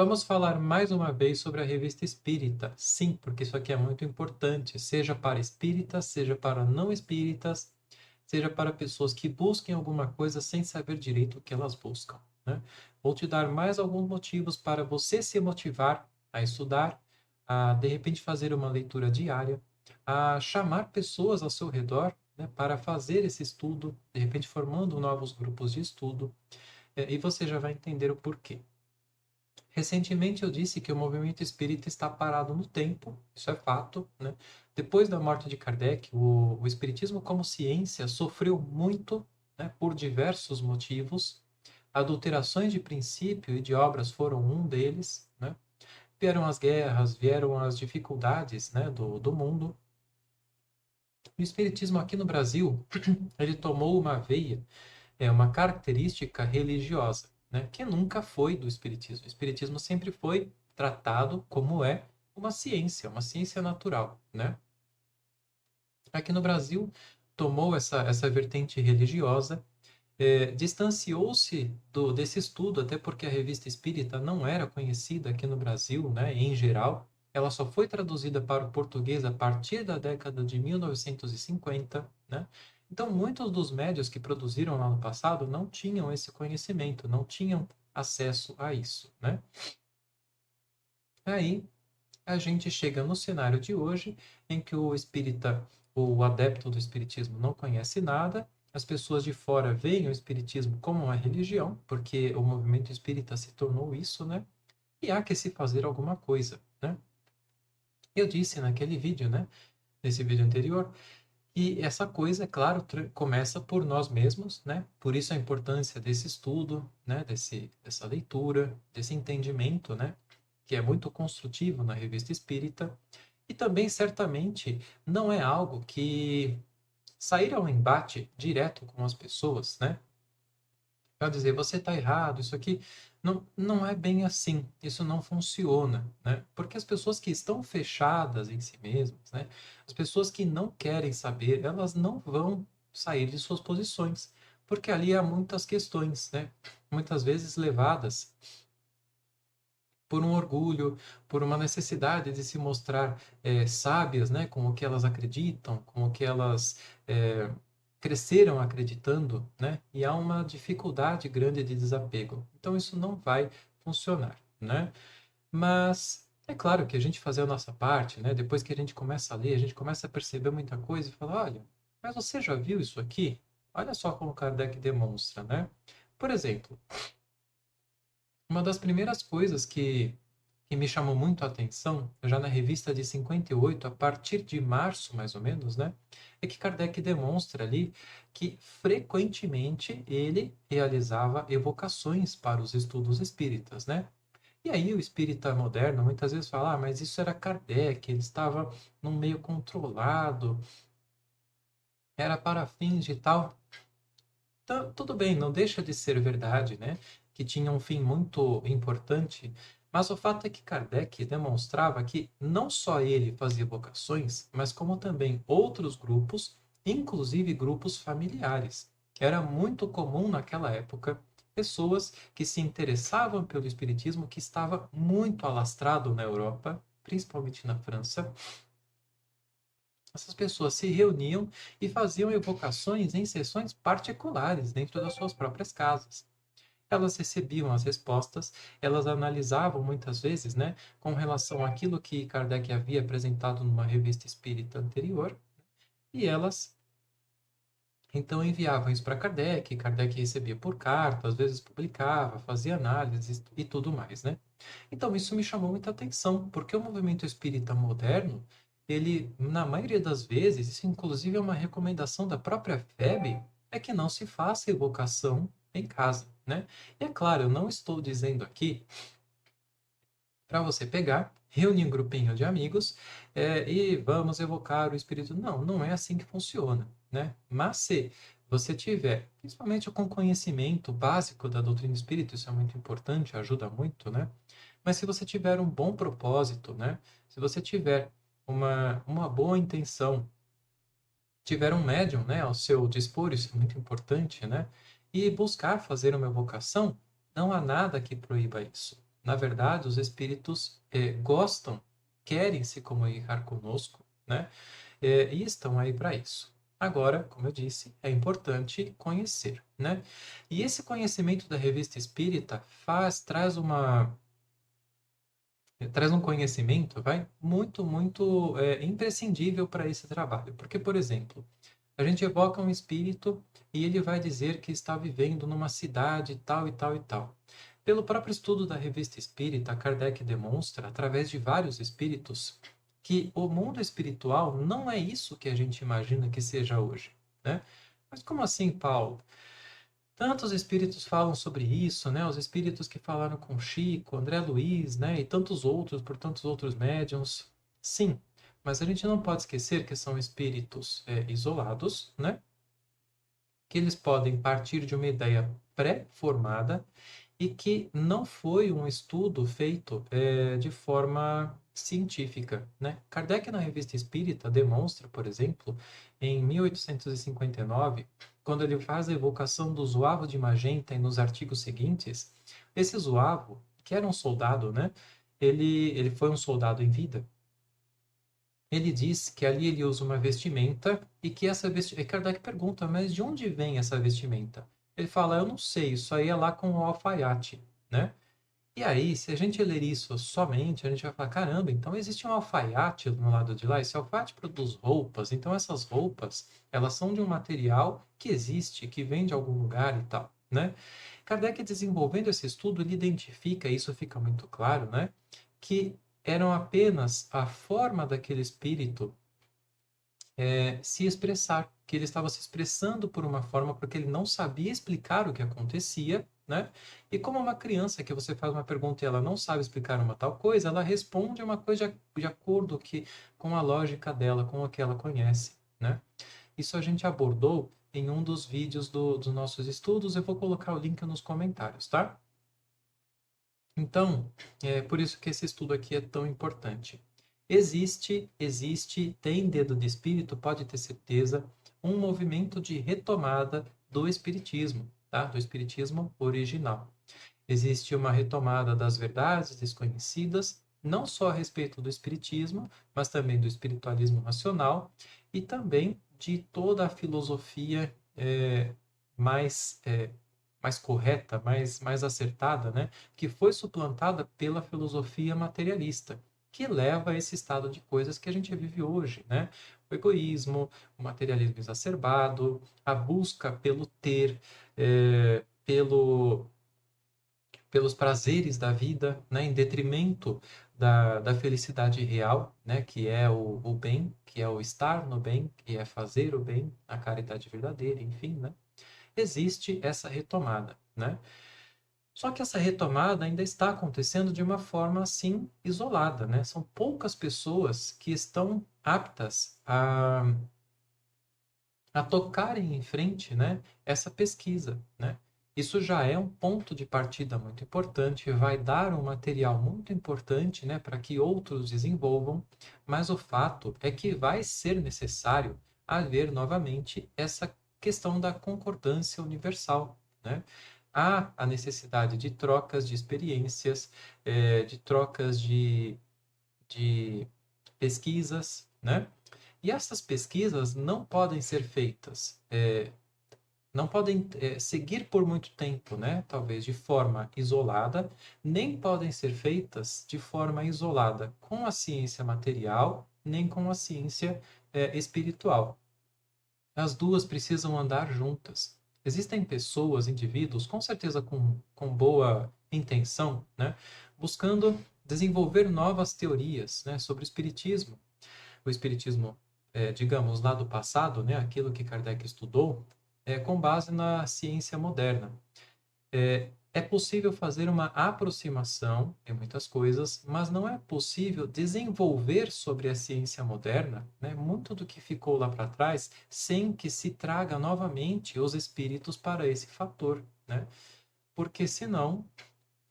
Vamos falar mais uma vez sobre a Revista Espírita. Sim, porque isso aqui é muito importante, seja para espíritas, seja para não espíritas, seja para pessoas que busquem alguma coisa sem saber direito o que elas buscam, né? Vou te dar mais alguns motivos para você se motivar a estudar, a de repente fazer uma leitura diária, a chamar pessoas ao seu redor, né, para fazer esse estudo, de repente formando novos grupos de estudo, e você já vai entender o porquê. Recentemente eu disse que o movimento espírita está parado no tempo, isso é fato, né? Depois da morte de Kardec, o espiritismo como ciência sofreu muito, né, por diversos motivos. Adulterações de princípio e de obras foram um deles, né? Vieram as guerras, vieram as dificuldades, né, do mundo. O espiritismo aqui no Brasil, ele tomou uma veia, uma característica religiosa, né, que nunca foi do espiritismo. O espiritismo sempre foi tratado como é uma ciência natural, né? Aqui no Brasil tomou essa vertente religiosa, distanciou-se desse estudo, até porque a revista espírita não era conhecida aqui no Brasil, né, em geral. Ela só foi traduzida para o português a partir da década de 1950, né? Então, muitos dos médios que produziram lá no passado não tinham esse conhecimento, não tinham acesso a isso, né? Aí, a gente chega no cenário de hoje, em que o espírita, o adepto do espiritismo, não conhece nada, as pessoas de fora veem o espiritismo como uma religião, porque o movimento espírita se tornou isso, né? E há que se fazer alguma coisa, né? Eu disse naquele vídeo, né? Nesse vídeo anterior, que essa coisa, é claro, começa por nós mesmos, né? Por isso a importância desse estudo, né? Dessa leitura, desse entendimento, né? Que é muito construtivo na revista espírita. E também, certamente, não é algo que sair ao embate direto com as pessoas, né? Para dizer, você está errado, isso aqui não é bem assim, isso não funciona, né? Porque as pessoas que estão fechadas em si mesmas, né? As pessoas que não querem saber, elas não vão sair de suas posições, porque ali há muitas questões, né? Muitas vezes levadas por um orgulho, por uma necessidade de se mostrar sábias, né, com o que elas acreditam, com o que elas cresceram acreditando, né, e há uma dificuldade grande de desapego. Então isso não vai funcionar, né? Mas é claro que a gente fazer a nossa parte, né, depois que a gente começa a ler, a gente começa a perceber muita coisa e fala, olha, mas você já viu isso aqui? Olha só como Kardec demonstra, né? Por exemplo, uma das primeiras coisas que me chamou muito a atenção, já na revista de 58, a partir de março, mais ou menos, né? É que Kardec demonstra ali que frequentemente ele realizava evocações para os estudos espíritas, né? E aí o espírita moderno muitas vezes fala, ah, mas isso era Kardec, ele estava num meio controlado, era para fins de tal. Então, tudo bem, não deixa de ser verdade, né? Que tinha um fim muito importante, mas o fato é que Kardec demonstrava que não só ele fazia vocações, mas como também outros grupos, inclusive grupos familiares. Era muito comum naquela época pessoas que se interessavam pelo espiritismo, que estava muito alastrado na Europa, principalmente na França. Essas pessoas se reuniam e faziam evocações em sessões particulares dentro das suas próprias casas. Elas recebiam as respostas, elas analisavam muitas vezes, né, com relação àquilo que Kardec havia apresentado numa revista espírita anterior, e elas então enviavam isso para Kardec, Kardec recebia por carta, às vezes publicava, fazia análises e tudo mais, né? Então isso me chamou muita atenção, porque o movimento espírita moderno, ele, na maioria das vezes, isso inclusive é uma recomendação da própria FEB, é que não se faça evocação em casa, né? E é claro, eu não estou dizendo aqui para você pegar, reunir um grupinho de amigos e vamos evocar o espírito. Não, não é assim que funciona, né? Mas se você tiver, principalmente com conhecimento básico da doutrina espírita, isso é muito importante, ajuda muito, né? Mas se você tiver um bom propósito, né? Se você tiver uma boa intenção, tiver um médium, né, ao seu dispor, isso é muito importante, né? E buscar fazer uma evocação, não há nada que proíba isso, Na verdade, os espíritos gostam, querem se comunicar conosco, né? E estão aí para isso. Agora, como eu disse, é importante conhecer, né? E esse conhecimento da Revista Espírita traz um conhecimento, muito imprescindível para esse trabalho. Porque, por exemplo, a gente evoca um espírito e ele vai dizer que está vivendo numa cidade tal e tal e tal. Pelo próprio estudo da Revista Espírita, Kardec demonstra, através de vários espíritos, que o mundo espiritual não é isso que a gente imagina que seja hoje, né? Mas como assim, Paulo? Tantos espíritos falam sobre isso, né? Os espíritos que falaram com Chico, André Luiz, né? E tantos outros, por tantos outros médiuns. Sim, mas a gente não pode esquecer que são espíritos isolados, né? Que eles podem partir de uma ideia pré-formada e que não foi um estudo feito de forma científica, né? Kardec, na Revista Espírita, demonstra, por exemplo, em 1859, quando ele faz a evocação do Zuavo de Magenta e nos artigos seguintes, esse Zuavo, que era um soldado, né? Ele foi um soldado em vida. Ele diz que ali ele usa uma vestimenta e que essa vestimenta... E Kardec pergunta, mas de onde vem essa vestimenta? Ele fala, eu não sei, isso aí é lá com o alfaiate, né? E aí, se a gente ler isso somente, a gente vai falar, caramba, então existe um alfaiate no lado de lá, esse alfaiate produz roupas, então essas roupas, elas são de um material que existe, que vem de algum lugar e tal, né? Kardec, desenvolvendo esse estudo, ele identifica, e isso fica muito claro, né? Que eram apenas a forma daquele espírito se expressar, que ele estava se expressando por uma forma porque ele não sabia explicar o que acontecia, né? E como uma criança que você faz uma pergunta e ela não sabe explicar uma tal coisa, ela responde uma coisa de acordo com a lógica dela, com o que ela conhece, né? Isso a gente abordou em um dos vídeos dos nossos estudos, eu vou colocar o link nos comentários, tá? Então, é por isso que esse estudo aqui é tão importante. Tem dedo de espírito, pode ter certeza, um movimento de retomada do espiritismo, tá? Do espiritismo original. Existe uma retomada das verdades desconhecidas, não só a respeito do espiritismo, mas também do espiritualismo racional e também de toda a filosofia mais mais correta, mais acertada, né? Que foi suplantada pela filosofia materialista, que leva a esse estado de coisas que a gente vive hoje, né? O egoísmo, o materialismo exacerbado, a busca pelo ter, pelos prazeres da vida, né? Em detrimento da felicidade real, né? Que é o bem, que é o estar no bem, que é fazer o bem, a caridade verdadeira, enfim, né? Existe essa retomada, né? Só que essa retomada ainda está acontecendo de uma forma assim isolada, né? São poucas pessoas que estão aptas a tocarem em frente, né, essa pesquisa, né? Isso já é um ponto de partida muito importante, vai dar um material muito importante, né, para que outros desenvolvam, mas o fato é que vai ser necessário haver novamente essa questão da concordância universal, né? Há a necessidade de trocas de experiências, de trocas de pesquisas, né? E essas pesquisas não podem ser feitas, não podem seguir por muito tempo, né? Talvez de forma isolada, nem podem ser feitas de forma isolada com a ciência material, nem com a ciência espiritual. As duas precisam andar juntas. Existem pessoas, indivíduos, com certeza com boa intenção, né? Buscando desenvolver novas teorias, né, sobre o espiritismo, digamos, lá do passado, né, aquilo que Kardec estudou, com base na ciência moderna. É possível fazer uma aproximação em muitas coisas, mas não é possível desenvolver sobre a ciência moderna, né, muito do que ficou lá para trás, sem que se traga novamente os espíritos para esse fator, né? Porque senão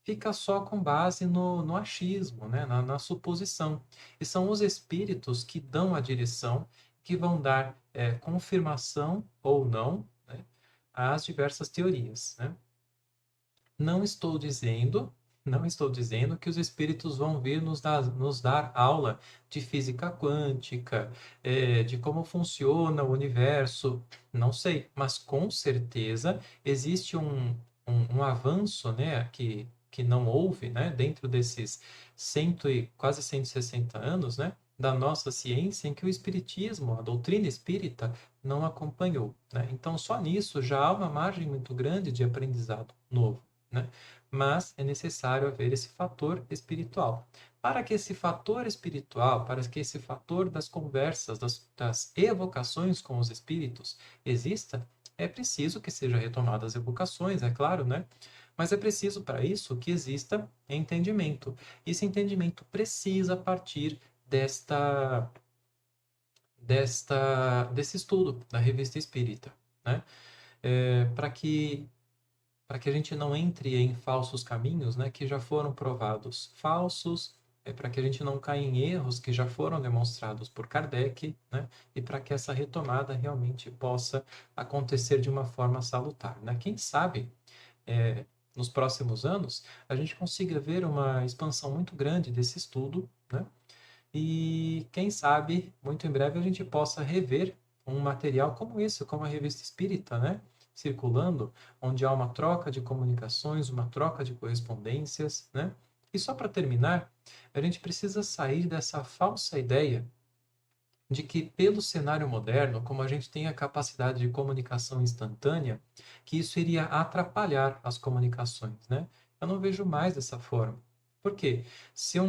fica só com base no achismo, né? Na suposição. E são os espíritos que dão a direção, que vão dar confirmação ou não, né, às diversas teorias, né? Não estou dizendo, Não estou dizendo que os espíritos vão vir nos dar aula de física quântica, de como funciona o universo, não sei, mas com certeza existe um avanço, né, que não houve, né, dentro desses quase 160 anos, né, da nossa ciência, em que o espiritismo, a doutrina espírita, não acompanhou, né? Então, só nisso já há uma margem muito grande de aprendizado novo, né? Mas é necessário haver esse fator espiritual. Para que esse fator espiritual, para que esse fator das conversas, das evocações com os espíritos exista, é preciso que sejam retomadas as evocações, é claro, né? Mas é preciso para isso que exista entendimento. Esse entendimento precisa partir desta desse estudo da Revista Espírita, né? Para que a gente não entre em falsos caminhos, né, que já foram provados falsos, para que a gente não caia em erros que já foram demonstrados por Kardec, né, e para que essa retomada realmente possa acontecer de uma forma salutar, né? Quem sabe, é, nos próximos anos, a gente consiga ver uma expansão muito grande desse estudo, né? E quem sabe, muito em breve, a gente possa rever um material como esse, como a Revista Espírita, né? Circulando, onde há uma troca de comunicações, uma troca de correspondências, né? E só para terminar, a gente precisa sair dessa falsa ideia de que, pelo cenário moderno, como a gente tem a capacidade de comunicação instantânea, que isso iria atrapalhar as comunicações, né? Eu não vejo mais dessa forma. Por quê? Se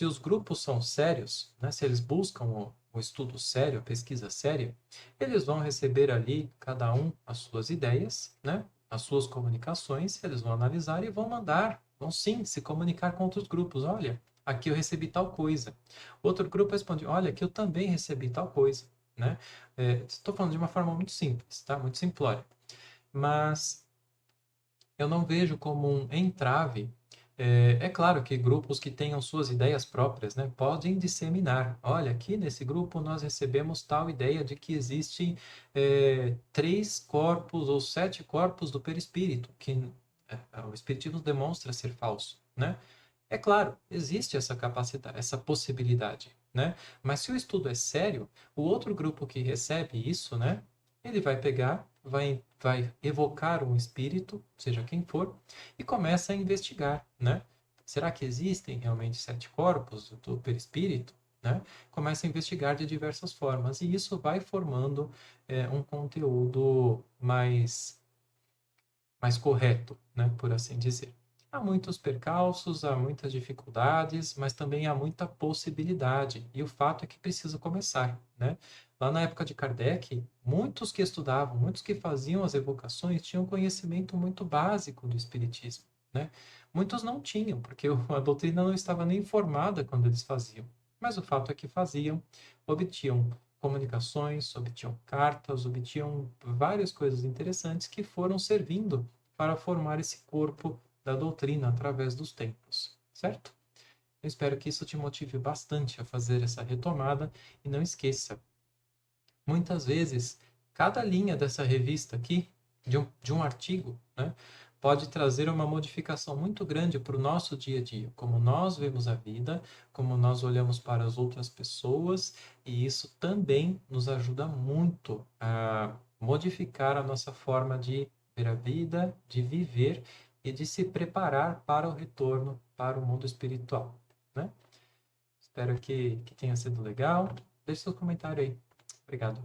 os grupos são sérios, né? Se eles buscam o estudo sério, a pesquisa séria, eles vão receber ali, cada um, as suas ideias, né? As suas comunicações, eles vão analisar e vão mandar, vão sim se comunicar com outros grupos. Olha, aqui eu recebi tal coisa. Outro grupo responde, olha, aqui eu também recebi tal coisa, né? Estou falando de uma forma muito simples, tá? Muito simplória. Mas eu não vejo como um entrave. É claro que grupos que tenham suas ideias próprias, né, podem disseminar. Olha, aqui nesse grupo nós recebemos tal ideia de que existem 3 corpos ou 7 corpos do perispírito, que o espiritismo demonstra ser falso, né? É claro, existe essa capacidade, essa possibilidade, né? Mas se o estudo é sério, o outro grupo que recebe isso, né? Ele vai pegar, vai evocar um espírito, seja quem for, e começa a investigar, né? Será que existem realmente 7 corpos do perispírito, né? Começa a investigar de diversas formas e isso vai formando um conteúdo mais correto, né, por assim dizer. Há muitos percalços, há muitas dificuldades, mas também há muita possibilidade. E o fato é que precisa começar, né? Lá na época de Kardec, muitos que estudavam, muitos que faziam as evocações tinham conhecimento muito básico do espiritismo, né? Muitos não tinham, porque a doutrina não estava nem formada quando eles faziam. Mas o fato é que faziam, obtinham comunicações, obtinham cartas, obtinham várias coisas interessantes que foram servindo para formar esse corpo da doutrina através dos tempos, certo? Eu espero que isso te motive bastante a fazer essa retomada e não esqueça, muitas vezes, cada linha dessa revista aqui, de um artigo, né, pode trazer uma modificação muito grande para o nosso dia a dia, como nós vemos a vida, como nós olhamos para as outras pessoas, e isso também nos ajuda muito a modificar a nossa forma de ver a vida, de viver e de se preparar para o retorno para o mundo espiritual, né? Espero que tenha sido legal. Deixe seu comentário aí. Obrigado.